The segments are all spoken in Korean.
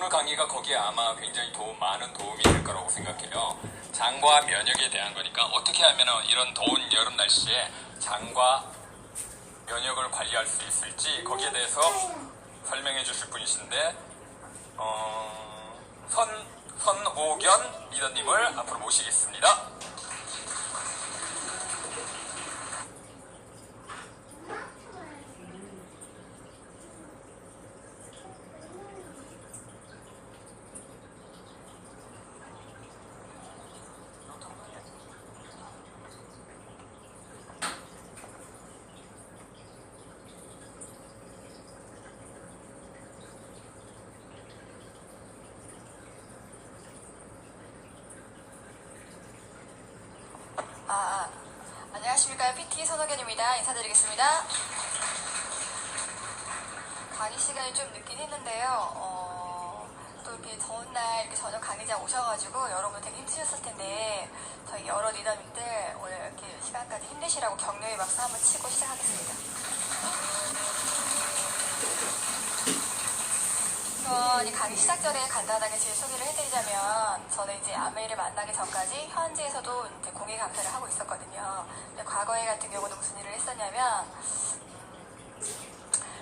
그 강의가 거기에 아마 굉장히 많은 도움이 될 거라고 생각해요. 장과 면역에 대한 거니까 어떻게 하면 이런 더운 여름 날씨에 장과 면역을 관리할 수 있을지 거기에 대해서 설명해 주실 분이신데 선오견 리더님을 앞으로 모시겠습니다. 안녕하십니까. PT 선호견입니다. 인사드리겠습니다. 강의 시간이 좀 늦긴 했는데요. 또 이렇게 더운 날 이렇게 저녁 강의장 오셔가지고 여러분 되게 힘드셨을 텐데 저희 여러 리더님들 오늘 이렇게 시간까지 힘내시라고 격려의 박수 한번 치고 시작하겠습니다. 이 강의 시작 전에 간단하게 제 소개를 해드리자면 저는 이제 아메이를 만나기 전까지 현지에서도 이제 공예 강사를 하고 있었거든요. 근데 과거에 같은 경우는 무슨 일을 했었냐면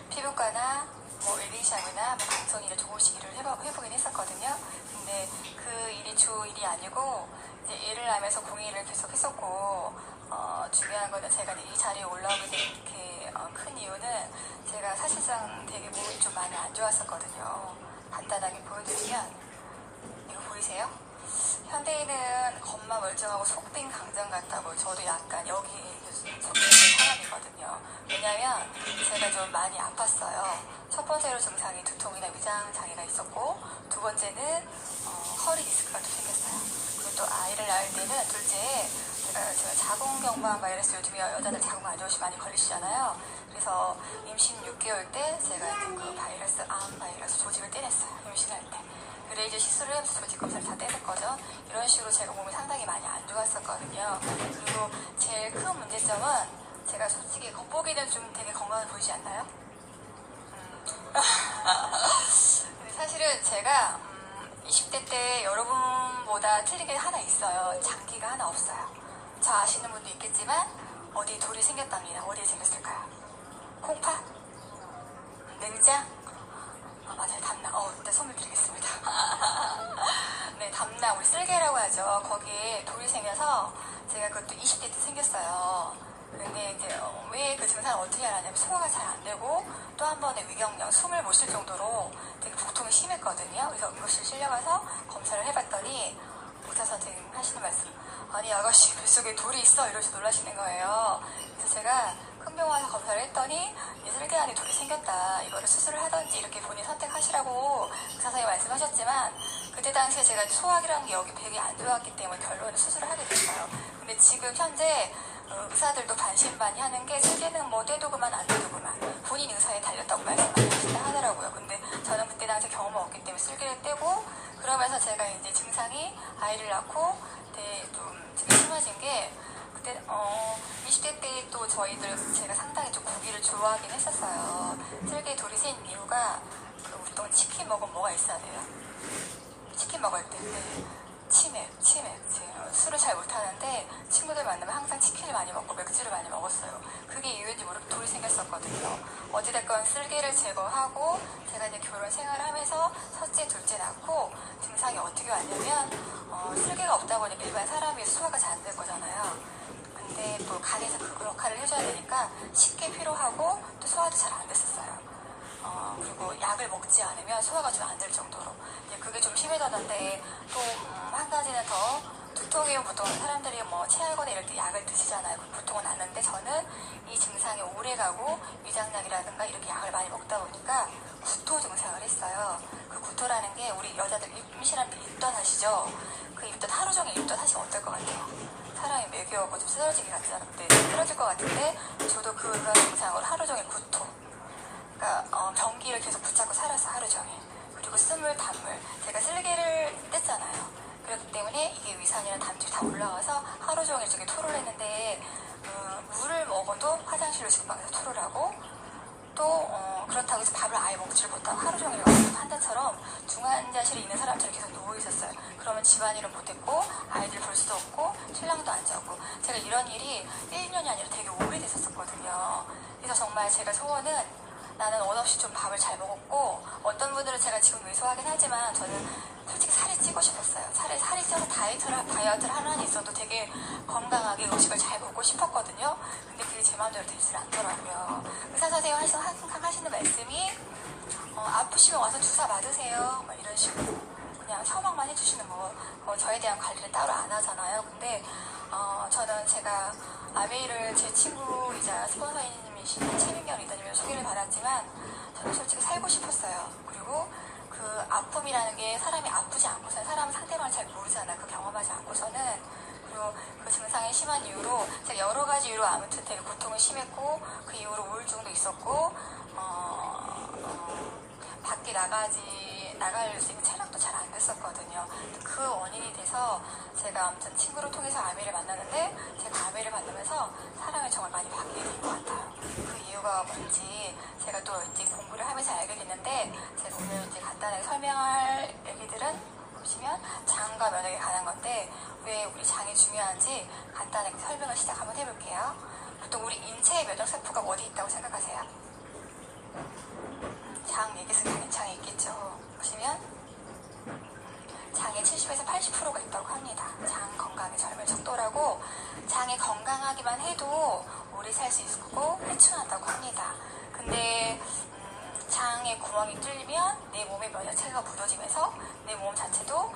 피부과나 뭐 웨딩샵이나 뭐 방송 일을 조금씩 일을 해보긴 했었거든요. 근데 그 일이 주 일이 아니고 이제 일을 하면서 공예 일을 계속 했었고 중요한 거는 제가 이 자리에 올라오게 된 이렇게 큰 이유는 제가 사실상 되게 몸이 좀 많이 안 좋았었거든요. 간단하게 보여드리면 이거 보이세요? 현대인은 겉만 멀쩡하고 속빈 강정 같다고 저도 약간 여기 속에 있는 사람이거든요. 왜냐면 제가 좀 많이 아팠어요. 첫 번째로 증상이 두통이나 위장 장애가 있었고 두 번째는 허리 디스크가 또 생겼어요. 그리고 또 아이를 낳을 때는 둘째에 제가 자궁경부암 바이러스 요즘에 여자들 자궁 안 좋으시 많이 걸리시잖아요. 그래서 임신 6개월 때 제가 그 바이러스, 암 바이러스 조직을 떼냈어요. 임신할 때. 레이저 시술을 하면서 조직 검사를 다 떼냈거든. 이런 식으로 제가 몸이 상당히 많이 안 좋았었거든요. 그리고 제일 큰 문제점은 제가 솔직히 겉보기는 좀 되게 건강해 보이지 않나요? 근데 사실은 제가 20대 때 여러분보다 틀린 게 하나 있어요. 장기가 하나 없어요. 저 아시는 분도 있겠지만 어디에 돌이 생겼답니다. 어디에 생겼을까요? 콩팥? 냉장? 맞아요. 담낭. 일단 선물 드리겠습니다. 네, 담낭. 우리 쓸개라고 하죠. 거기에 돌이 생겨서 제가 그것도 20대 때 생겼어요. 근데 이제 왜 그 증상을 어떻게 알았냐면 소화가 잘 안 되고 또 한 번에 위경련, 숨을 못 쉴 정도로 되게 복통이 심했거든요. 그래서 응급실 실려가서 검사를 해봤더니 의사 선생님 하시는 말씀, 아니 아가씨 뱃속에 돌이 있어 이러셔 놀라시는 거예요. 그래서 제가 큰 병원에서 검사를 했더니 쓸개 안에 돌이 생겼다. 이거를 수술을 하든지 이렇게 본인 선택하시라고 의사 선생님이 말씀하셨지만 그때 당시에 제가 소화기라는 게 여기 배가 안 좋았기 때문에 결론은 수술을 하게 됐어요. 근데 지금 현재 의사들도 반신반의하는 게 쓸개는 뭐 떼도 그만 안 떼도 그만 본인 의사에 달렸다고 말씀 많이 하신다 하더라고요. 근데 저는 그때 당시 경험이 없기 때문에 쓸개를 떼고 그러면서 제가 이제 증상이 아이를 낳고 되게 좀 심해진 게 그때 20대 때 또 저희들 제가 상당히 좀 고기를 좋아하긴 했었어요. 쓸개에 돌이 생긴 이유가 그 보통 치킨 먹으면 뭐가 있어야 돼요? 치킨 먹을 때 치맥 제가 술을 잘 못하는데 친구들 만나면 항상 치킨을 많이 먹고 맥주를 많이 먹었어요. 그게 이유인지 모르고 돌이 생겼었거든요. 어찌됐건 쓸개를 제거하고 제가 이제 결혼 생활을 하면서 첫째 둘째 낳고 증상이 어떻게 왔냐면 쓸개가 없다 보니까 일반 사람이 소화가 잘 안 될 거잖아요. 근데 또 간에서 그 역할을 해줘야 되니까 쉽게 피로하고 또 소화도 잘 안 됐었어요. 그리고 약을 먹지 않으면 소화가 좀 안 될 정도로 그게 좀 심해졌는데 또 한 가지는 더 두통이면 보통 사람들이 뭐 체하거나 이럴 때 약을 드시잖아요. 보통은 낫는데 저는 이 증상이 오래가고 위장약이라든가 이렇게 약을 많이 먹다 보니까 구토 증상을 했어요. 그 구토라는 게 우리 여자들 임신할 때 입덧 하시죠? 그 입덧 하루 종일 입덧 하시면 어떨 것 같아요? 사람이 매겨오고 좀 쓰러지게 같지 않은데 쓰러질 것 같은데 저도 그런 증상으로 하루 종일 구토, 그러니까 변기를 계속 붙잡고 살았어 하루 종일. 그리고 스물 단물, 제가 쓸개를 뗐잖아요. 그렇기 때문에 이게 위산이랑 단물이 다 올라와서 하루 종일 저기 토를 했는데 물을 먹어도 화장실로 직방에서 토를 하고 또 그렇다고 해서 밥을 아예 먹지를 못하고 하루 종일 환자처럼 중환자 연락실에 있는 사람처럼 계속 누워 있었어요. 그러면 집안일은 못했고 아이들 볼 수도 없고 신랑도 안 자고 제가 이런 일이 1년이 아니라 되게 오래됐었거든요. 그래서 정말 제가 소원은 나는 원 없이 좀 밥을 잘 먹었고 어떤 분들은 제가 지금 왜소하긴 하지만 저는 솔직히 살이 찌고 싶었어요. 살이 쪄서 다이어트를 하는 한이 있어도 되게 건강하게 음식을 잘 먹고 싶었거든요. 근데 그게 제 마음대로 되질 않더라고요. 의사 선생님 항상 하시는 말씀이 아프시면 와서 주사 맞으세요. 막 이런 식으로 그냥 처방만 해주시는 거 저에 대한 관리를 따로 안 하잖아요. 근데 저는 제가 아베이를 제 친구이자 스폰서님이신 최민경 리더님의 소개를 받았지만 저는 솔직히 살고 싶었어요. 그리고 그 아픔이라는 게 사람이 아프지 않고서는 사람은 상대방을 잘 모르잖아. 그 경험하지 않고서는. 그리고 그 증상이 심한 이유로 제가 여러 가지 이유로 아무튼 되게 고통이 심했고 그 이후로 우울증도 있었고 밖에 나갈 수 있는 체력도 잘 안 됐었거든요. 그 원인이 돼서 제가 아무튼 친구를 통해서 아메를 만났는데 제가 아메를 만나면서 사랑을 정말 많이 받게 된 것 같아요. 그 이유가 뭔지 제가 또 이제 공부를 하면서 알게 됐는데 제가 오늘 이제 간단하게 설명할 얘기들은 보시면 장과 면역에 관한 건데 왜 우리 장이 중요한지 간단하게 설명을 시작 한번 해볼게요. 보통 우리 인체의 면역 세포가 어디 있다고 생각하세요? 장 얘기해서 당연히 장에 있겠죠. 보시면 장의 70에서 80%가 있다고 합니다. 장 건강의 젊은 척도라고 장이 건강하기만 해도 오래 살 수 있고 회춘한다고 합니다. 근데 장의 구멍이 뚫리면 내 몸의 면역체계가 무너지면서 내 몸 자체도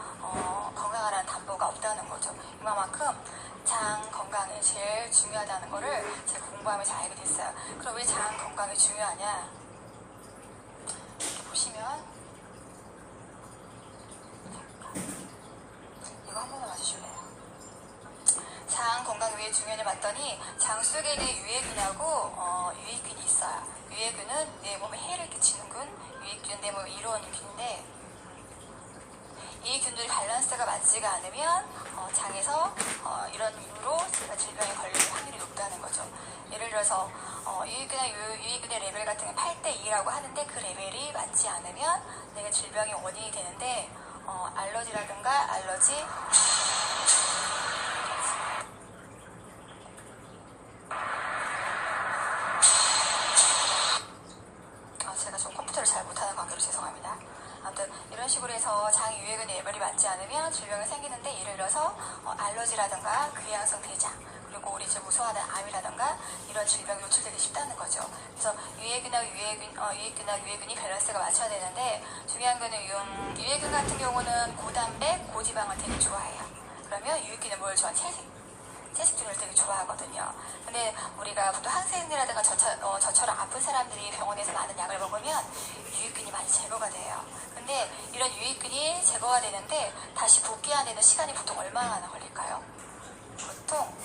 건강하라는 담보가 없다는 거죠. 이만큼 장 건강이 제일 중요하다는 거를 제가 공부하면서 알게 됐어요. 그럼 왜 장 건강이 중요하냐? 이렇게 보시면 이거 한 번만 봐주실래요? 장 건강이 왜 중요하냐 봤더니 장 속에 유해균하고 유익균이 있어요. 유해균은 내 몸에 해를 끼치는 균, 유익균은 내 몸에 이로운 균인데 이 균들이 밸런스가 맞지가 않으면 장에서 이런 이유로 질병에 걸릴 확률이 높다는 거죠. 예를 들어서 유익균의 레벨 같은 게 8대2라고 하는데 그 레벨이 맞지 않으면 내가 질병의 원인이 되는데 알러지라든가 제가 좀 컴퓨터를 잘 못하는 관계로 죄송합니다. 아무튼 이런 식으로 해서 장의 유해균 레벨이 맞지 않으면 질병이 생기는데 예를 들어서 알러지라든가 궤양성 대장 그리고 우리 이제 무서워하는 암이라든가 이런 질병이 노출되기 쉽다는 거죠. 그래서 유해균하고 유해균이 밸런스가 맞춰야 되는데 중요한 거는 유해균 같은 경우는 고단백, 고지방을 되게 좋아해요. 그러면 유해균은 뭘 좋아하는 채식균을 되게 좋아하거든요. 근데 우리가 보통 항생제라든가 저처럼 아픈 사람들이 병원에서 많은 약을 먹으면 유익균이 많이 제거가 돼요. 근데 이런 유익균이 제거가 되는데 다시 복귀하는 시간이 보통 얼마나 걸릴까요? 보통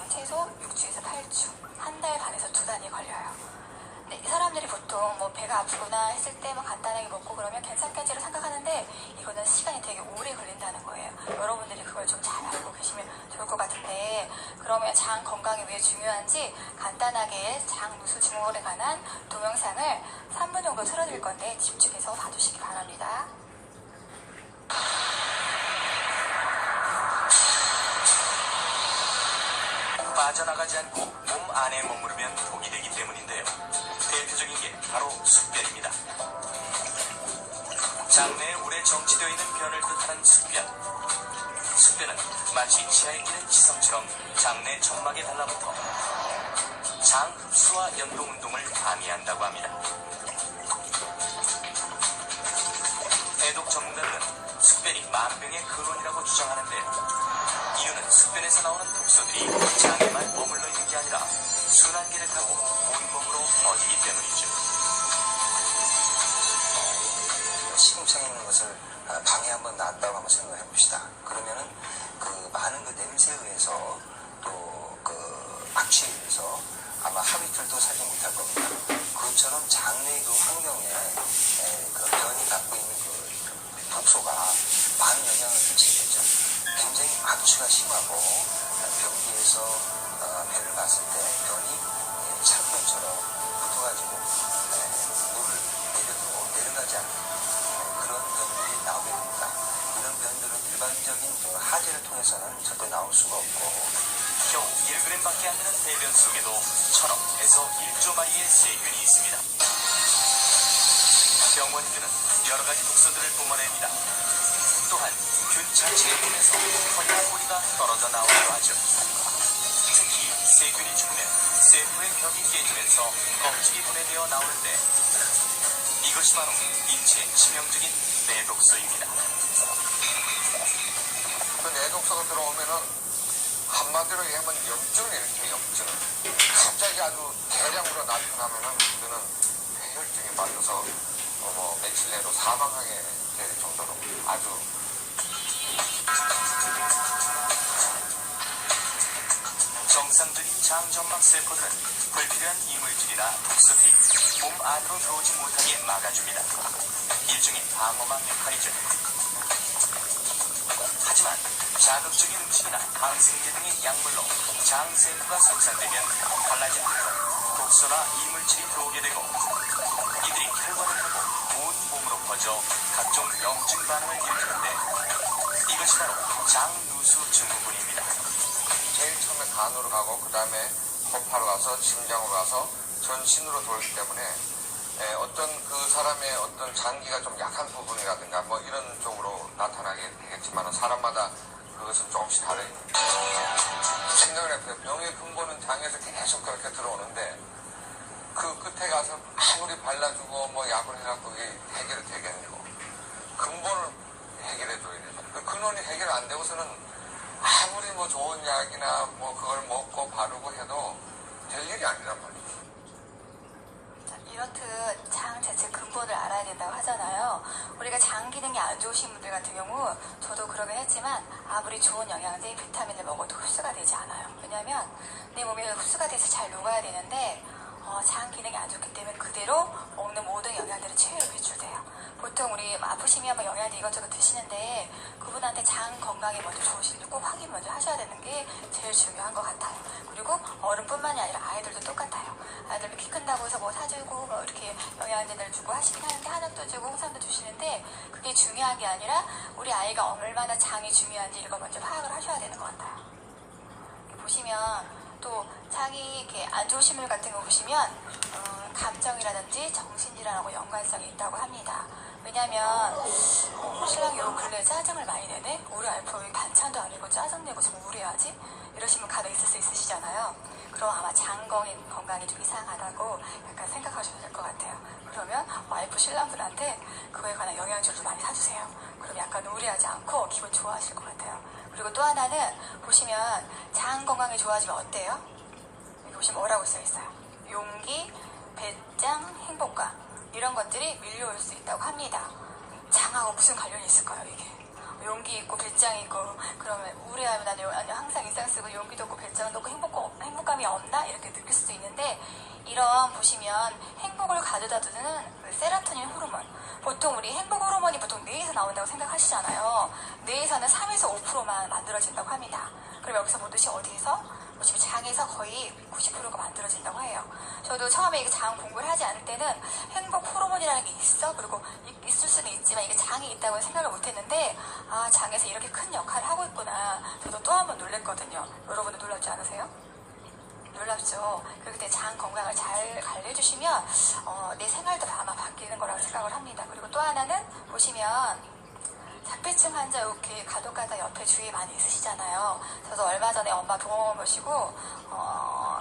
최소 6주에서 8주, 한 달 반에서 2달이 걸려요. 근데 이 사람들이 보통 뭐 배가 아프거나 했을 때 뭐 간단하게 먹고 그러면 괜찮겠지로 생각하는데 이거는 시간이 되게 오래 걸린다는 거예요. 여러분들이 그걸 좀 잘 알고 계시면 좋을 것 같은데 그러면 장 건강이 왜 중요한지 간단하게 장 누수 증후군에 관한 동영상을 3분 정도 틀어드릴 건데 집중해서 봐주시기 바랍니다. 빠져나가지 않고 몸 안에 머무르면 독이 되기 때문인데요. 대표적인 게 바로 숫변입니다. 장내에 오래 정치되어 있는 변을 뜻하는 숫변. 숫변은 마치 치아에 끼는 지성처럼 장내 점막에 달라붙어 장 흡수와 연동 운동을 방해한다고 합니다. 해독 전문가들은 숫변이 만병의 근원이라고 주장하는데요. 이유는 숫변에서 나오는 독소들이 장에만 머물러 있는 게 아니라 순환기를 타고 온몸으로 퍼지기 때문이죠. 시궁창에 있는 것을 방에 한번 놨다고 한번 생각해 봅시다. 그러면은 그 많은 그 냄새에 의해서 또 그 악취에 의해서 아마 하루 이틀도 살지 못할 겁니다. 그것처럼 장내 그 환경에 그 변이 갖고 있는 그 독소가 많은 영향을 끼치겠죠. 굉장히 악취가 심하고 변기에서 배를 봤을 때 변이 찰병처럼 붙어가지고 물을 내려도 내려가지 않는 그런 변들이 나오게 됩니다. 대변에서는 절대 나올 수가 없고 겨우 1g밖에 안 되는 대변 속에도 1000억에서 1조 마리의 세균이 있습니다. 병원균은 여러 가지 독소들을 뿜어냅니다. 또한 균 자체의 몸에서 털이나 뿌리가 떨어져 나오기도 하죠. 특히 세균이 죽으면 세포의 벽이 깨지면서 껍질이 분해되어 나오는데 이것이 바로 인체에 치명적인 내독소입니다. 그 내독소가 들어오면은 한마디로 얘기하면 염증을 일으켜요. 염증을 갑자기 아주 대량으로 나타나면은 그는 폐혈증에 맞아서 며칠 내로 사망하게 될 정도로 아주 정상적인 장점막 세포들은 불필요한 이물질이나 독소들이 몸 안으로 들어오지 못하게 막아줍니다. 일종의 방어막 역할이죠. 하지만 자극적인 음식이나 항생제 등의 약물로 장세포가 손상되면 갈라진 부분, 독소나 이물질이 들어오게 되고 이들이 혈관을 타고 온 몸으로 퍼져 각종 염증 반응을 일으키는데 이것이 바로 장누수 증후군입니다. 제일 처음에 간으로 가고 그 다음에 허파로 가서 심장으로 가서 전신으로 돌기 때문에 어떤 그 사람의 어떤 장기가 좀 약한 부분이라든가 뭐 이런 쪽으로 나타나게 되겠지만 사람마다 그것은 조금씩 다르요. 생각을 해보세요. 병의 근본은 장에서 계속 그렇게 들어오는데 그 끝에 가서 아무리 발라주고 뭐 약을 해갖고 그게 해결이 되겠냐고. 근본을 해결해줘야 되죠. 그 근원이 해결 안 되고서는 아무리 뭐 좋은 약이나 뭐 그걸 먹고 바르고 해도 될 일이 아니란 말이죠. 이렇듯 장 자체 근본을 알아야 된다고 하잖아요. 우리가 장 기능이 안 좋으신 분들 같은 경우 저도 그러긴 했지만 아무리 좋은 영양제, 비타민을 먹어도 흡수가 되지 않아요. 왜냐하면 내 몸에 흡수가 돼서 잘 녹아야 되는데 장 기능이 안 좋기 때문에 그대로 먹는 모든 영양들이 체외로 배출돼요. 보통 우리 아프시면 뭐 영양제 이것저것 드시는데 그분한테 장 건강이 먼저 좋으신지 꼭 확인 먼저 하셔야 되는 게 제일 중요한 것 같아요. 그리고 어른뿐만이 아니라 아이들도 똑같아요. 아이들도 키 큰다고 해서 뭐 사주고 뭐 이렇게 영양제를 주고 하시긴 하는데 한약도 주고 홍삼도 주시는데 그게 중요한 게 아니라 우리 아이가 얼마나 장이 중요한지 이거 먼저 파악을 하셔야 되는 것 같아요. 보시면 또 장이 이렇게 안 좋으신 분 같은 거 보시면 감정이라든지 정신질환하고 연관성이 있다고 합니다. 왜냐면 신랑이 요 근래에 짜증을 많이 내네? 우리 와이프 왜 반찬도 아니고 짜증내고 좀 우울해하지? 이러시면 간혹 있을 수 있으시잖아요. 그럼 아마 장 건강이 좀 이상하다고 약간 생각하셔도 될 것 같아요. 그러면 와이프 신랑분한테 그거에 관한 영양제를 많이 사주세요. 그럼 약간 우울해하지 않고 기분 좋아하실 것 같아요. 그리고 또 하나는 보시면 장 건강이 좋아지면 어때요? 여기 보시면 뭐라고 써있어요? 용기, 배짱, 행복감 이런 것들이 밀려올 수 있다고 합니다. 장하고 무슨 관련이 있을까요 이게? 용기 있고 배짱이 있고 그러면 우울해하면 나는 항상 인상 쓰고 용기도 없고 배짱도 없고 행복감이 없나? 이렇게 느낄 수도 있는데 이런 보시면 행복을 가져다 주는 세로토닌 호르몬 보통 우리 행복 호르몬이 보통 뇌에서 나온다고 생각하시잖아요. 뇌에서는 3에서 5%만 만들어진다고 합니다. 그럼 여기서 보듯이 어디에서? 보시면 장에서 거의 90%가 만들어진다고 해요. 저도 처음에 이게 장 공부를 하지 않을 때는 행복 호르몬이라는 게 있어? 그리고 있을 수는 있지만 이게 장이 있다고 생각을 못했는데 아 장에서 이렇게 큰 역할을 하고 있구나. 저도 또 한 번 놀랬거든요. 여러분도 놀랍지 않으세요? 놀랍죠. 그렇기 때문에 장 건강을 잘 관리해주시면 내 생활도 아마 바뀌는 거라고 생각을 합니다. 그리고 또 하나는 보시면 자폐증 환자 이렇게 가족간사 옆에 주위에 많이 있으시잖아요. 저도 얼마 전에 엄마 동험을 모시고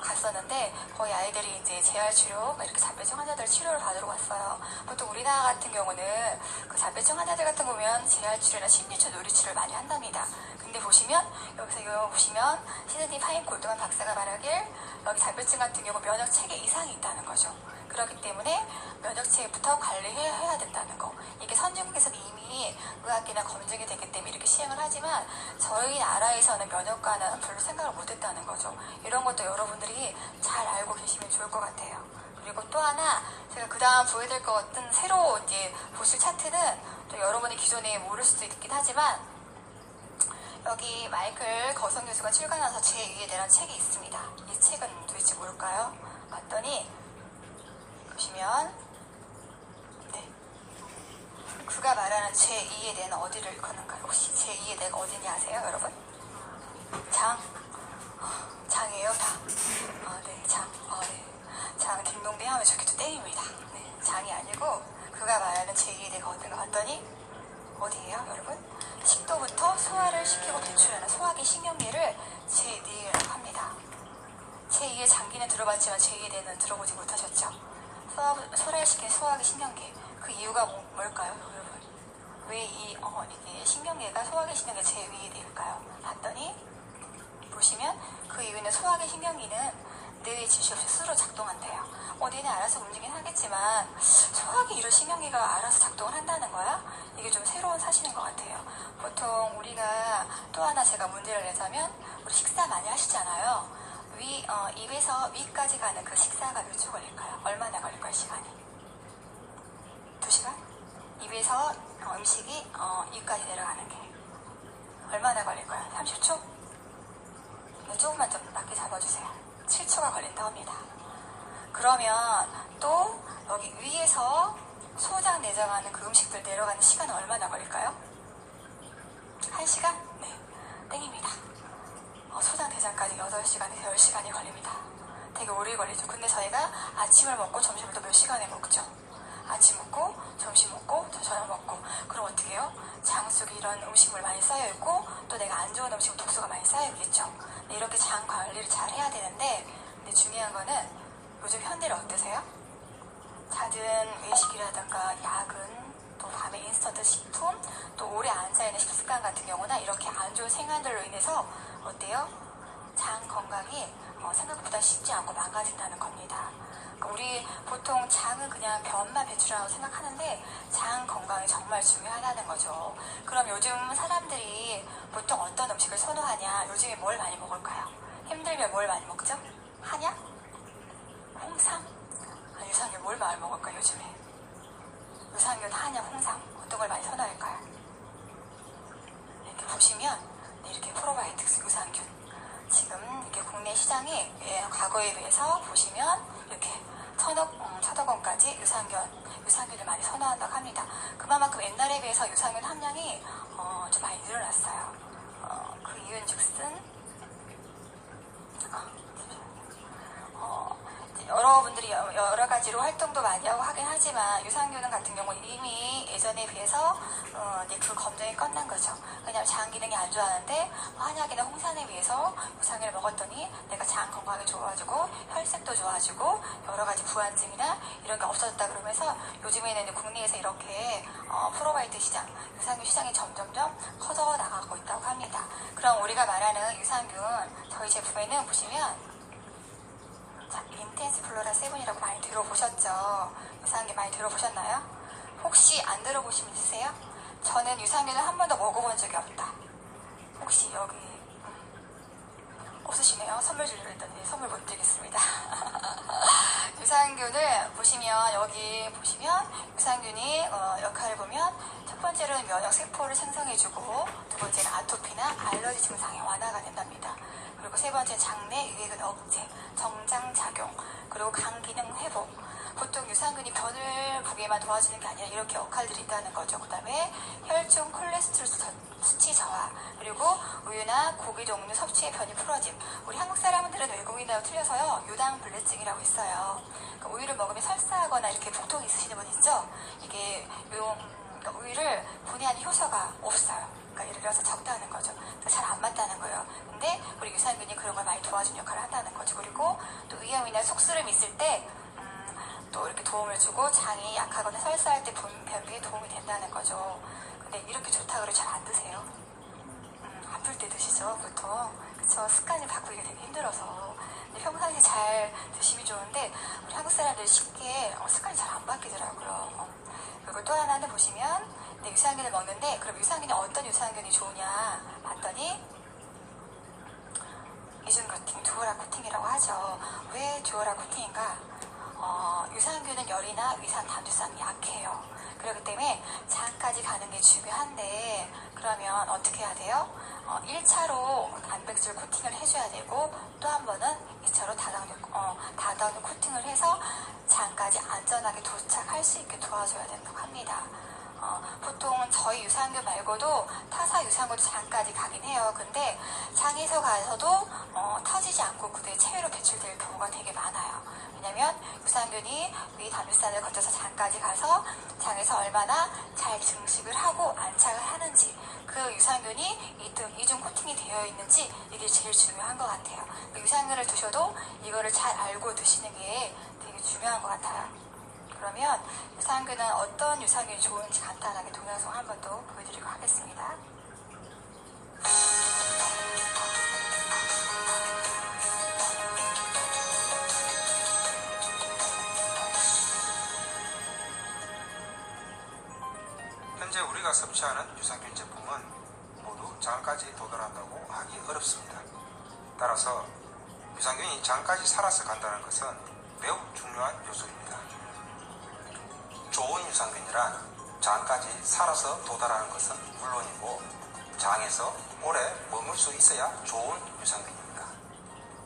갔었는데 거기 아이들이 이제 재활치료 이렇게 자폐증 환자들 치료를 받으러 갔어요. 보통 우리나라 같은 경우는 그 자폐증 환자들 같은 거 보면 재활치료나 심리치료, 놀이치료를 많이 한답니다. 근데 보시면 여기서 이거 보시면 시드니 파인 골드만 박사가 말하길 여기 자폐증 같은 경우 면역 체계 이상이 있다는 거죠. 그렇기 때문에 면역 체계부터 관리해야 된다는 거. 이게 선진국에서는 이미 의학기나 검증이 되기 때문에 이렇게 시행을 하지만 저희 나라에서는 면역과는 별로 생각을 못했다는 거죠. 이런 것도 여러분들이 잘 알고 계시면 좋을 것 같아요. 그리고 또 하나 제가 그 다음 보여드릴 것 같은 새로 이제 보실 차트는 또 여러분이 기존에 모를 수도 있긴 하지만 여기 마이클 거성 교수가 출간해서 제2의 뇌라는 책이 있습니다. 이 책은 도대체 뭘까요? 봤더니 보시면 네. 그가 말하는 제2의 뇌는 어디를 일컫는가요? 혹시 제2의 뇌가 어디냐 아세요 여러분? 장이에요, 다. 네, 장. 네. 장 딩동댕 하면 저렇게 또 땡입니다. 네, 장이 아니고 그가 말하는 제2의 뇌가 어딘가 봤더니 어디예요, 여러분? 식도부터 소화를 시키고 배출하는 소화기 신경계를 제2뇌라고 합니다. 제2의 장기는 들어봤지만 제2의 뇌는 들어보지 못하셨죠? 소화를 시키는 소화기 신경계. 그 이유가 뭘까요, 여러분? 왜 이게 신경계가 소화기 신경계 제2의 뇌일까요? 봤더니 보시면 그 이유는 소화기 신경기는 뇌의 지시 없이 스스로 작동한대요. 뇌는 알아서 움직이긴 하겠지만 소화기 이런 신경기가 알아서 작동을 한다는 거야? 이게 좀 새로운 사실인 것 같아요. 보통 우리가 또 하나 제가 문제를 내자면 우리 식사 많이 하시잖아요. 입에서 위까지 가는 그 식사가 몇 초 걸릴까요? 얼마나 걸릴까요, 시간이? 2시간? 입에서 음식이 입까지 내려가는 게 얼마나 걸릴까요? 30초? 네, 조금만 좀 낮게 잡아주세요. 7초가 걸린다고 합니다. 그러면 또 여기 위에서 소장 내장하는 그 음식들 내려가는 시간은 얼마나 걸릴까요? 1시간? 네, 땡입니다. 소장 대장까지 8시간에서 10시간이 걸립니다. 되게 오래 걸리죠. 근데 저희가 아침을 먹고 점심을 또 몇 시간에 먹죠? 아침 먹고 점심 먹고 저녁 먹고 그럼 어떻게 해요? 장 속에 이런 음식물 많이 쌓여있고 또 내가 안 좋은 음식 독소가 많이 쌓여있겠죠. 이렇게 장 관리를 잘 해야 되는데 근데 중요한 거는 요즘 현대를 어떠세요? 잦은 외식이라든가 야근 또 밤에 인스턴트 식품 또 오래 앉아있는 식습관 같은 경우나 이렇게 안 좋은 생활들로 인해서 어때요? 장 건강이 생각보다 쉽지 않고 망가진다는 겁니다. 우리 보통 장은 그냥 변만 배출하라고 생각하는데 장 건강이 정말 중요하다는 거죠. 그럼 요즘 사람들이 보통 어떤 음식을 선호하냐? 요즘에 뭘 많이 먹을까요? 힘들면 뭘 많이 먹죠? 한약? 홍삼? 유산균 뭘 많이 먹을까요, 요즘에? 유산균, 한약, 홍삼 어떤 걸 많이 선호할까요? 이렇게 보시면 이렇게 프로바이오틱스 유산균 지금 이렇게 국내 시장이 과거에 비해서 보시면 이렇게 천억 원까지 유산균을 많이 선호한다고 합니다. 그만큼 옛날에 비해서 유산균 함량이 좀 많이 늘어났어요. 그 이유는즉슨 여러분들이 여러 가지로 활동도 많이 하고 하긴 하지만 유산균 같은 경우는 이미 예전에 비해서 이제 그 검증이 끝난 거죠. 왜냐하면 장 기능이 안 좋아하는데 한약이나 홍삼에 비해서 유산균을 먹었더니 내가 장 건강이 좋아지고 혈색도 좋아지고 여러 가지 부안증이나 이런 게 없어졌다 그러면서 요즘에는 국내에서 이렇게 프로바이오틱 시장, 유산균 시장이 점점점 커져 나가고 있다고 합니다. 그럼 우리가 말하는 유산균 저희 제품에는 보시면 인텐스 플로라 7이라고 많이 들어보셨죠? 유산균 많이 들어보셨나요? 혹시 안 들어보시면 주세요. 저는 유산균을 한 번도 먹어본 적이 없다. 혹시 여기 없으시네요. 선물 주려고 했더니 선물 못 드리겠습니다. 유산균을 보시면 여기 보시면 유산균이 역할을 보면 첫 번째로는 면역 세포를 생성해주고 두 번째는 아토피나 알러지 증상의 완화가 된답니다. 그리고 세 번째 장내 유해균 억제, 정장작용, 그리고 간 기능 회복. 보통 유산균이 변을 보게만 도와주는 게 아니라 이렇게 역할들이 있다는 거죠. 그 다음에 혈중 콜레스테롤 수치 저하, 그리고 우유나 고기 종류 섭취의 변이 풀어짐. 우리 한국 사람들은 외국인하고 틀려서요, 유당불내증이라고 있어요. 그러니까 우유를 먹으면 설사하거나 이렇게 복통이 있으시는 분 있죠? 이게 그러니까 우유를 분해하는 효소가 없어요. 그러니까 예를 들어서 적다는 거죠. 잘 안 맞다는 거예요. 근데 우리 유산균이 그런 걸 많이 도와주는 역할을 한다는 거죠. 그리고 또 위염이나 속쓰림 있을 때 또 이렇게 도움을 주고 장이 약하거나 설사할 때 변비에 도움이 된다는 거죠. 근데 이렇게 좋다고 해서 잘 안 드세요. 아플 때 드시죠, 보통. 그쵸? 습관을 바꾸기가 되게 힘들어서. 근데 평상시에 잘 드시면 좋은데 우리 한국 사람들이 쉽게 습관이 잘 안 바뀌더라고요. 그리고 또 하나는 보시면 유산균을 먹는데 그럼 유산균이 어떤 유산균이 좋으냐 봤더니 이중 코팅, 듀오라 코팅이라고 하죠. 왜 듀오라 코팅인가? 유산균은 열이나 위산, 단두산이 약해요. 그렇기 때문에 장까지 가는 게 중요한데 그러면 어떻게 해야 돼요? 1차로 단백질 코팅을 해줘야 되고 또 한 번은 2차로 다다운 코팅을 해서 장까지 안전하게 도착할 수 있게 도와줘야 된다고 합니다. 보통 저희 유산균 말고도 타사 유산균도 장까지 가긴 해요. 근데 장에서 가서도 터지지 않고 그대로 체외로 배출될 경우가 되게 많아요. 왜냐면 유산균이 위 담유산을 거쳐서 장까지 가서 장에서 얼마나 잘 증식을 하고 안착을 하는지, 그 유산균이 이중 코팅이 되어 있는지, 이게 제일 중요한 것 같아요. 유산균을 드셔도 이거를 잘 알고 드시는 게 되게 중요한 것 같아요. 그러면 유산균은 어떤 유산균이 좋은지 간단하게 동영상 한 번 더 보여드리고 하겠습니다. 현재 우리가 섭취하는 유산균 제품은 모두 장까지 도달한다고 하기 어렵습니다. 따라서 유산균이 장까지 살아서 간다는 것은 매우 중요한 요소입니다. 좋은 유산균이란 장까지 살아서 도달하는 것은 물론이고 장에서 오래 머물 수 있어야 좋은 유산균입니다.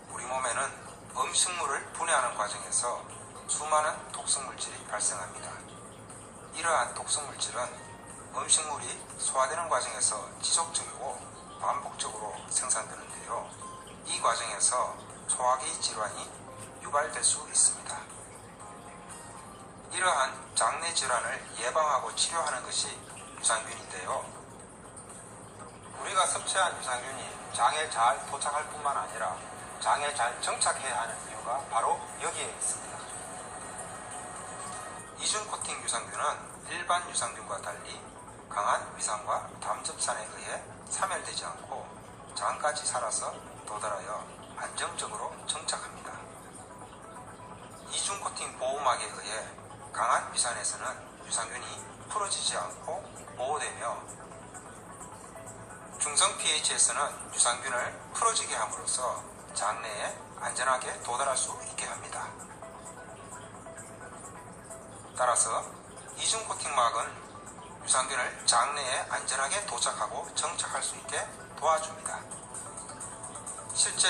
우리 몸에는 음식물을 분해하는 과정에서 수많은 독성물질이 발생합니다. 이러한 독성물질은 음식물이 소화되는 과정에서 지속적이고 반복적으로 생산되는데요. 이 과정에서 소화기 질환이 유발될 수 있습니다. 이러한 장내 질환을 예방하고 치료하는 것이 유산균인데요. 우리가 섭취한 유산균이 장에 잘 도착할 뿐만 아니라 장에 잘 정착해야 하는 이유가 바로 여기에 있습니다. 이중 코팅 유산균은 일반 유산균과 달리 강한 위산과 담즙산에 의해 사멸되지 않고 장까지 살아서 도달하여 안정적으로 정착합니다. 이중 코팅 보호막에 의해 강한 위산에서는 유산균이 풀어지지 않고 보호되며 중성 pH에서는 유산균을 풀어지게 함으로써 장내에 안전하게 도달할 수 있게 합니다. 따라서 이중 코팅막은 유산균을 장내에 안전하게 도착하고 정착할 수 있게 도와줍니다. 실제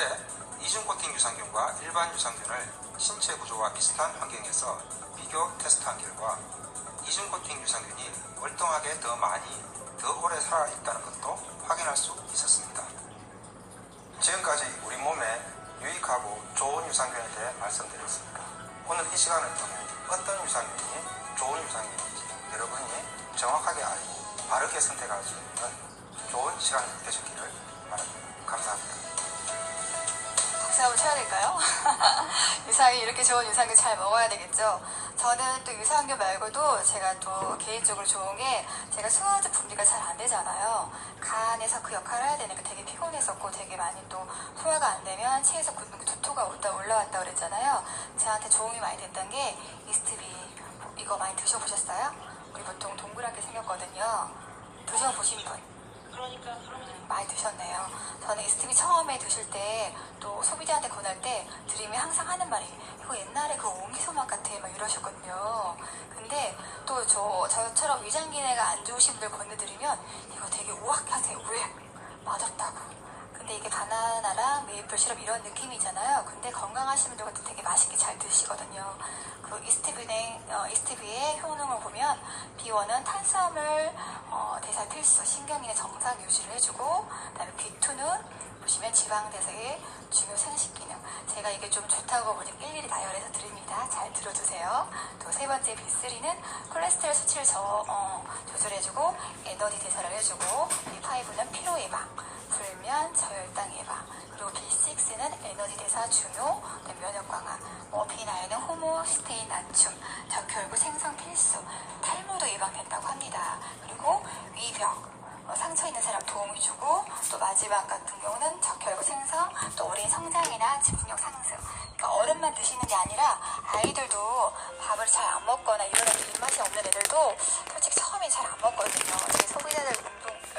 이중 코팅 유산균과 일반 유산균을 신체 구조와 비슷한 환경에서 비교 테스트한 결과 이중 코팅 유산균이 월등하게 더 많이, 더 오래 살아있다는 것도 확인할 수 있었습니다. 지금까지 우리 몸에 유익하고 좋은 유산균에 대해 말씀드렸습니다. 오늘 이 시간을 통해 어떤 유산균이 좋은 유산균인지 여러분이 정확하게 알고 바르게 선택할 수 있는 좋은 시간이 되셨기를 바랍니다. 감사합니다. 박수 한번 쳐야 될까요? 유산균, 이렇게 좋은 유산균 잘 먹어야 되겠죠. 저는 또 유산균 말고도 제가 또 개인적으로 좋은 게, 제가 소화제 분비가 잘 안 되잖아요. 간에서 그 역할을 해야 되니까 되게 피곤했었고, 되게 많이 또 소화가 안 되면 체에서 구토가 올라왔다 그랬잖아요. 저한테 도움이 많이 됐던 게 이스트비, 이거 많이 드셔보셨어요? 우리 보통 동그랗게 생겼거든요. 드셔보신 분? 많이 드셨네요. 저는 이스트비 처음에 드실 때, 또 소비자한테 권할 때 드림이 항상 하는 말이, 이거 옛날에 그 옹기소 맛 같아 막 이러셨거든요. 근데 또 저처럼 위장기내가 안 좋으신 분들 권해드리면 이거 되게 우악하세요. 왜? 맛없다고. 근데 이게 바나나랑 메이플 시럽 이런 느낌이잖아요. 근데 건강하신 분들도 되게 맛있게 잘 드시거든요. 그 이스트비의 효능을 보면, B1은 탄수화물 대사 필수, 신경이나 정상 유지를 해주고, 그다음에 B2는 보시면 지방 대사의 중요 생식 기능. 제가 이게 좀 좋다고 보니 일일이 나열해서 드립니다. 잘 들어주세요. 또 세 번째 B3는 콜레스테롤 수치를 조절해주고 에너지 대사를 해주고, B5는 피로 예방, 불면, 저혈당 예방, 그리고 B6는 에너지 대사 중요, 면역 강화, B9은 호모시스테인 낮춤, 적혈구 생성 필수, 탈모도 예방된다고 합니다. 그리고 위벽, 상처 있는 사람 도움이 주고, 또 마지막 같은 경우는 적혈구 생성, 또 어린 성장이나 집중력 상승. 그러니까 어른만 드시는 게 아니라 아이들도 밥을 잘 안 먹거나 이런 애들, 입맛이 없는 애들도 솔직히 처음에 잘 안 먹거든요. 저희 소비자들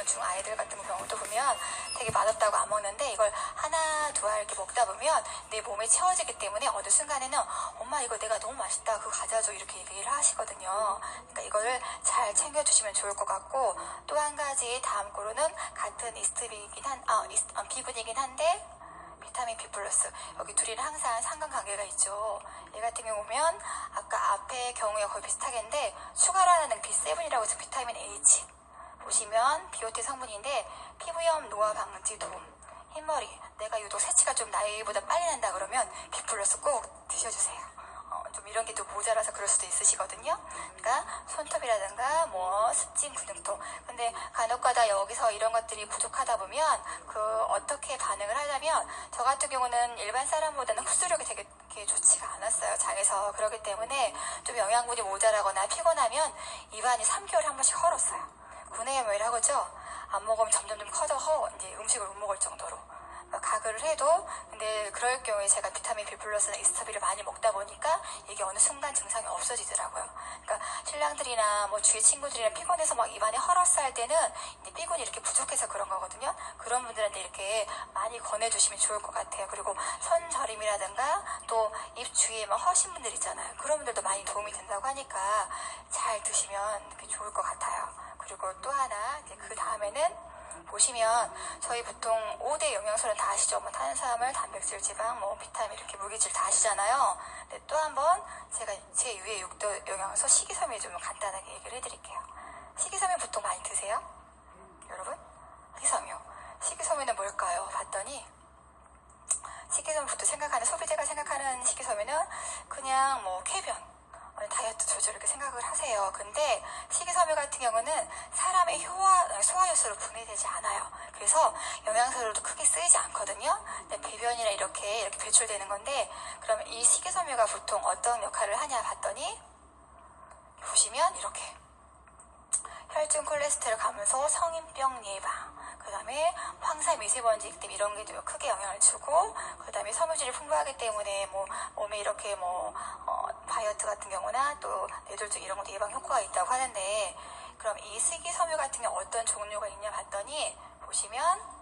중 아이들 같은 경우도 보면 되게 맛없다고 안 먹는데, 이걸 하나 두 알 이렇게 먹다 보면 내 몸에 채워지기 때문에 어느 순간에는 엄마 이거 내가 너무 맛있다, 그거 가져줘, 이렇게 얘기를 하시거든요. 그러니까 이거를 잘 챙겨주시면 좋을 것 같고, 또 한 가지 다음 거로는 같은 이스트비이긴 비군이긴 한데 비타민 B 플러스. 여기 둘이는 항상 상관관계가 있죠. 얘 같은 경우 보면 아까 앞의 경우에 거의 비슷하겠는데 추가로 하나는 B7이라고 해서 비타민 H. 보시면 비오틴 성분인데 피부염 노화 방지 도움. 흰머리, 내가 유독 새치가 좀 나이보다 빨리 난다 그러면 B 플러스 꼭 드셔주세요. 좀 이런 게 또 모자라서 그럴 수도 있으시거든요. 그러니까 손톱이라든가 뭐 습진, 근육통. 근데 간혹가다 여기서 이런 것들이 부족하다 보면 어떻게 반응을 하냐면 저 같은 경우는 일반 사람보다는 흡수력이 되게 좋지가 않았어요. 장에서. 그렇기 때문에 좀 영양분이 모자라거나 피곤하면 입안이 3개월에 한 번씩 헐었어요. 구내염이라고 하죠. 안 먹으면 점점 커져 이제 음식을 못 먹을 정도로. 가글을 해도 근데 그럴 경우에 제가 비타민 B 플러스나 이스타비를 많이 먹다 보니까 이게 어느 순간 증상이 없어지더라고요. 그러니까 신랑들이나 뭐 주위 친구들이랑 피곤해서 막 입안이 헐었어 할 때는 이제 B군이 이렇게 부족해서 그런 거거든요. 그런 분들한테 이렇게 많이 권해주시면 좋을 것 같아요. 그리고 선저림이라든가 또 입 주위에 막 허신 분들 있잖아요. 그런 분들도 많이 도움이 된다고 하니까 잘 드시면 되게 좋을 것 같아요. 그리고 또 하나 이제 그 다음에는 보시면 저희 보통 5대 영양소는 다 아시죠? 뭐 탄수화물, 단백질, 지방, 뭐 비타민 이렇게 무기질 다 아시잖아요. 근데 또 한번 제가 제 2의 6도 영양소 식이섬유 좀 간단하게 얘기를 해드릴게요. 식이섬유 보통 많이 드세요? 여러분? 식이섬유. 식이섬유는 뭘까요? 봤더니 식이섬유 보통 생각하는 소비자가 생각하는 식이섬유는 그냥 뭐 쾌변. 다이어트 조절 이렇게 생각을 하세요. 근데 식이섬유 같은 경우는 사람의 소화효소로 분해되지 않아요. 그래서 영양소로도 크게 쓰이지 않거든요. 근데 배변이나 이렇게 배출되는 건데 그러면 이 식이섬유가 보통 어떤 역할을 하냐 봤더니 보시면 이렇게 혈중 콜레스테롤 감소, 성인병 예방, 그 다음에 황사 미세먼지 때문에 이런 게 좀 크게 영향을 주고, 그 다음에 섬유질이 풍부하기 때문에 뭐 몸에 이렇게 다이어트 같은 경우나 또 뇌졸중 이런 것도 예방 효과가 있다고 하는데, 그럼 이 식이섬유 같은 경우 어떤 종류가 있냐 봤더니 보시면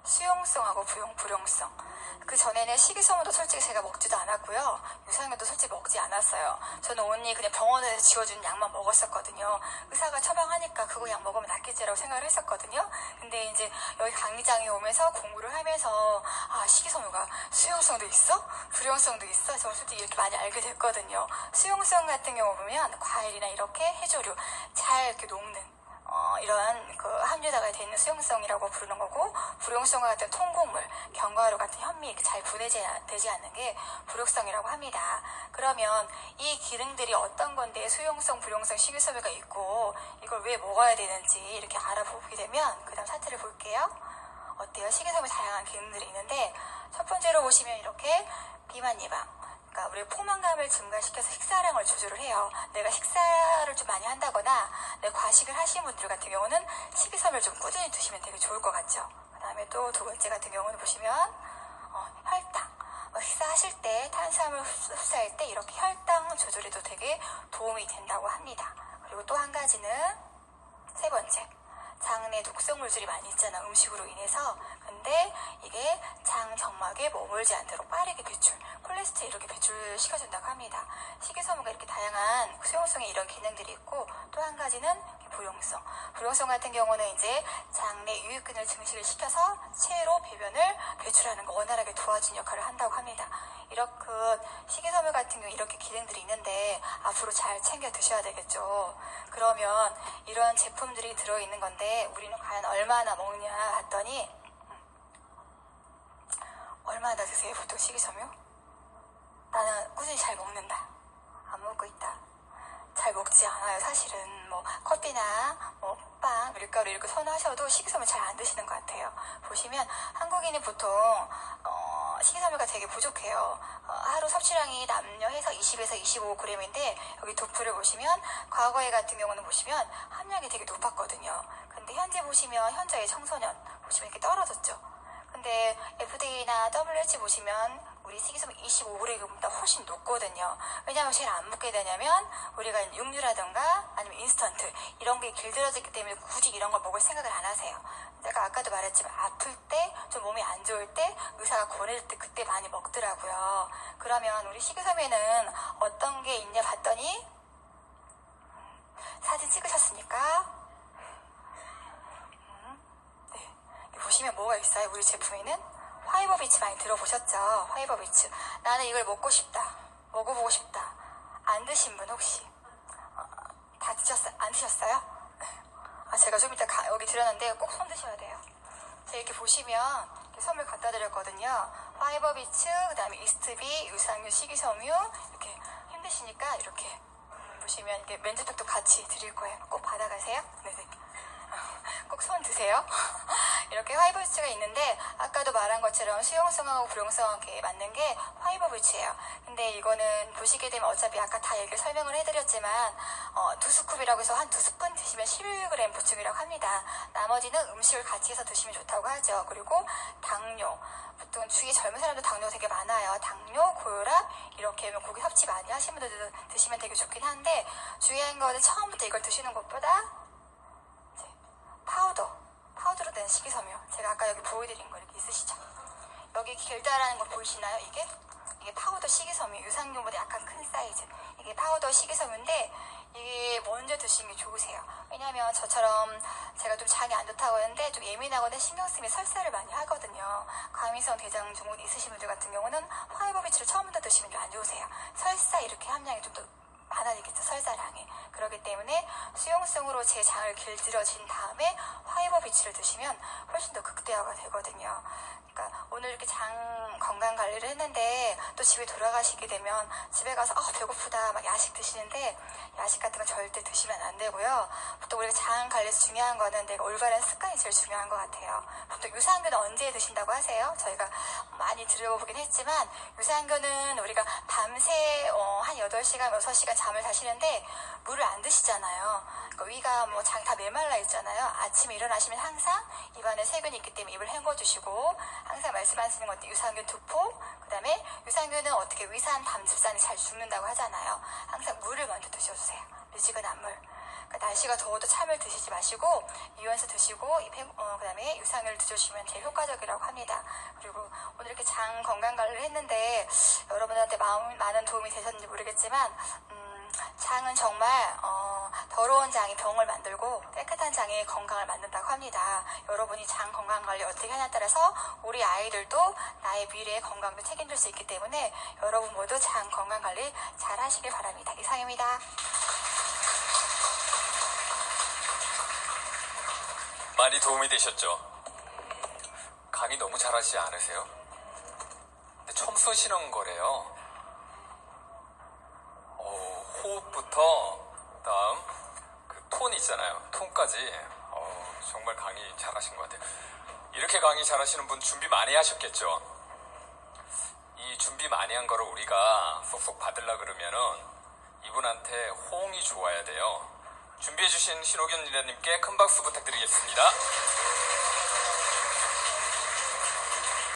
수용성하고 불용성. 그 전에는 식이섬유도 솔직히 제가 먹지도 않았고요. 유산균도 솔직히 먹지 않았어요. 저는 온리 그냥 병원에서 지워준 약만 먹었었거든요. 의사가 처방하니까 그거 약 먹으면 낫겠지라고 생각을 했었거든요. 근데 이제 여기 강의장에 오면서 공부를 하면서 식이섬유가 수용성도 있어? 불용성도 있어? 저는 솔직히 이렇게 많이 알게 됐거든요. 수용성 같은 경우 보면 과일이나 이렇게 해조류 잘 이렇게 녹는 이런 함유자가 되어 있는 수용성이라고 부르는 거고, 불용성 같은 통곡물, 견과류 같은 현미 이렇게 잘 분해되지 않는 게 불용성이라고 합니다. 그러면 이 기능들이 어떤 건데 수용성, 불용성 식이섬유가 있고 이걸 왜 먹어야 되는지 이렇게 알아보게 되면 그 다음 차트를 볼게요. 어때요? 식이섬유 다양한 기능들이 있는데 첫 번째로 보시면 이렇게 비만 예방. 그러니까 우리 포만감을 증가시켜서 식사량을 조절을 해요. 내가 식사를 좀 많이 한다거나 과식을 하시는 분들 같은 경우는 식이섬유를 좀 꾸준히 드시면 되게 좋을 것 같죠. 그 다음에 또 두 번째 같은 경우는 보시면 혈당. 식사하실 때 탄수화물 흡수할 때 이렇게 혈당 조절에도 되게 도움이 된다고 합니다. 그리고 또 한 가지는 세 번째. 장 내 독성 물질이 많이 있잖아, 음식으로 인해서. 근데 이게 장 점막에 머물지 않도록 빠르게 배출, 콜레스테롤 이렇게 배출시켜준다고 합니다. 식이섬유가 이렇게 다양한 수용성에 이런 기능들이 있고, 또 한 가지는 불용성. 불용성 같은 경우는 이제 장 내 유익균을 증식을 시켜서 체로 배변을 배출하는 거 원활하게 도와주는 역할을 한다고 합니다. 이렇게 식이섬유 같은 경우 이렇게 기능들이 있는데 앞으로 잘 챙겨 드셔야 되겠죠. 그러면 이런 제품들이 들어있는 건데 우리는 과연 얼마나 먹냐 봤더니 얼마나 드세요 보통 식이섬유? 나는 꾸준히 잘 먹는다. 안 먹고 있다. 잘 먹지 않아요. 사실은 뭐 커피나 뭐 빵, 밀가루 이렇게 선호하셔도 식이섬유 잘 안 드시는 것 같아요. 보시면 한국인이 보통 식이섬유가 되게 부족해요. 하루 섭취량이 남녀 해서 20에서 25g인데 여기 도표를 보시면 과거에 같은 경우는 보시면 함량이 되게 높았거든요. 근데 현재 보시면 현저히 청소년 보시면 이렇게 떨어졌죠. 근데 FDA나 WHO 보시면 우리 식이섬유 25g보다 훨씬 높거든요. 왜냐하면 제일 안 먹게 되냐면 우리가 육류라든가 아니면 인스턴트 이런 게 길들여졌기 때문에 굳이 이런 걸 먹을 생각을 안 하세요. 제가 아까도 말했지만 아플 때, 좀 몸이 안 좋을 때 의사가 권해줄 때 그때 많이 먹더라고요. 그러면 우리 식이섬유에는 어떤 게 있냐 봤더니 사진 찍으셨습니까? 네. 보시면 뭐가 있어요? 우리 제품에는 화이버비츠 많이 들어보셨죠? 화이버비츠. 나는 이걸 먹고 싶다. 먹어보고 싶다. 안 드신 분 혹시? 다 드셨어요? 안 드셨어요? 제가 좀 이따 여기 드렸는데 꼭 손 드셔야 돼요. 제가 이렇게 보시면 이렇게 선물 갖다 드렸거든요. 화이버비츠, 그 다음에 이스트비, 유산균, 식이섬유 이렇게 힘드시니까 이렇게 보시면 이렇게 면제팩도 같이 드릴 거예요. 꼭 받아가세요. 네네. 꼭 손 드세요. 이렇게 화이버비츠가 있는데 아까도 말한 것처럼 수용성하고 불용성하게 맞는 게 화이버비츠예요. 근데 이거는 보시게 되면 어차피 아까 다 얘기를 설명을 해드렸지만 2스쿱이라고 해서 한 2스푼 드시면 11g 보충이라고 합니다. 나머지는 음식을 같이 해서 드시면 좋다고 하죠. 그리고 당뇨. 보통 주위에 젊은 사람도 당뇨 되게 많아요. 당뇨, 고혈압 이렇게 고기 섭취 많이 하시는 분들도 드시면 되게 좋긴 한데 중요한 거는 처음부터 이걸 드시는 것보다 파우더로 된 식이섬유. 제가 아까 여기 보여드린 거 이렇게 있으시죠? 여기 길다라는 거 보이시나요? 이게 파우더 식이섬유. 유산균보다 약간 큰 사이즈. 이게 파우더 식이섬유인데 이게 먼저 드시는 게 좋으세요. 왜냐면 저처럼 제가 좀 장이 안 좋다고 하는데 좀 예민하거나 신경 쓰면 설사를 많이 하거든요. 과민성 대장 증후군 있으신 분들 같은 경우는 화이버비츠를 처음부터 드시면 좀 안 좋으세요. 설사 이렇게 함량이 좀 더 많아지겠죠, 설사량이. 그렇기 때문에 수용성으로 제 장을 길들여진 다음에 화이버비츠를 드시면 훨씬 더 극대화가 되거든요. 그러니까 오늘 이렇게 장 건강 관리를 했는데 또 집에 돌아가시게 되면 집에 가서 배고프다 막 야식 드시는데 야식 같은 거 절대 드시면 안 되고요. 보통 우리가 장 관리에서 중요한 거는 내가 올바른 습관이 제일 중요한 것 같아요. 보통 유산균은 언제 드신다고 하세요? 저희가 많이 들어보긴 했지만 유산균은 우리가 밤새 한 8시간, 6시간 잠을 자시는데 물을 안 드시잖아요. 그러니까 위가 장 다 메말라 있잖아요. 아침에 일어나시면 항상 입안에 세균이 있기 때문에 입을 헹궈주시고 항상 말씀하시는 것도 유산균 2포, 그 다음에 유산균은 어떻게 위산, 담즙산이 잘 죽는다고 하잖아요. 항상 물을 먼저 드셔주세요. 미지근한 물. 그러니까 날씨가 더워도 찬물 드시지 마시고 유연수 드시고 그 다음에 유산균을 드셔주시면 제일 효과적이라고 합니다. 그리고 오늘 이렇게 장 건강 관리를 했는데 여러분한테 많은 도움이 되셨는지 모르겠지만 장은 정말 더러운 장이 병을 만들고 깨끗한 장이 건강을 만든다고 합니다. 여러분이 장 건강 관리 어떻게 하냐에 따라서 우리 아이들도 나의 미래의 건강도 책임질 수 있기 때문에 여러분 모두 장 건강 관리 잘 하시길 바랍니다. 이상입니다. 많이 도움이 되셨죠? 강의 너무 잘하시지 않으세요? 근데 처음 쓰시는 거래요. 호흡부터 다음 그 톤 있잖아요. 톤까지 정말 강의 잘하신 것 같아요. 이렇게 강의 잘하시는 분 준비 많이 하셨겠죠? 이 준비 많이 한 거를 우리가 쏙쏙 받으려 그러면은 이분한테 호응이 좋아야 돼요. 준비해주신 신호균 리더님께 큰 박수 부탁드리겠습니다.